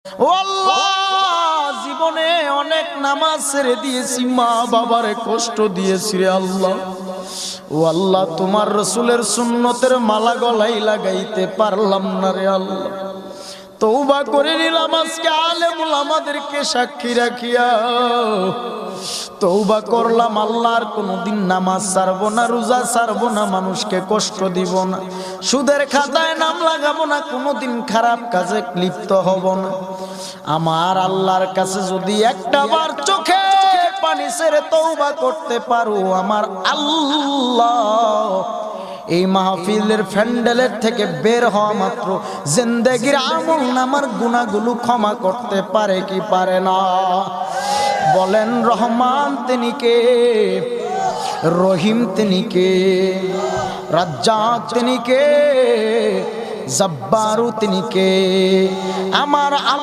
ও আল্লাহ, জীবনে অনেক নামাজ ছেড়ে দিয়েছি, মা বাবারে কষ্ট দিয়েছি রে আল্লাহ। ও আল্লাহ, তোমার রসুলের সুন্নতের মালা গলায় লাগাইতে পারলাম না রে আল্লাহ। তওবা করে নিলাম আজকে আলেমুল আমাদেরকে সাক্ষী রাখিয়া। তওবা করলাম আল্লাহর কোনদিন নামাজ ছাড়বো না, রোজা ছাড়বো না, মানুষকে কষ্ট দিব না, সুদের খাতায় নাম লাগাবো না, কোনদিন খারাপ কাজে লিপ্ত হব না। আমার আল্লাহর কাছে যদি একটা বার চোখে পানি ছেড়ে তওবা করতে পারো, আমার আল্লাহ এই মাহফিলের প্যান্ডেলের থেকে বের হওয়া মাত্র জিন্দেগির আমল নামার গুনাহগুলো ক্ষমা করতে পারে কি পারে না? বলেন রহমান তিনি কে, রহিম তিনি কে, রাজ্জাক তিনি কে, জব্বারু তিনি কে? আমার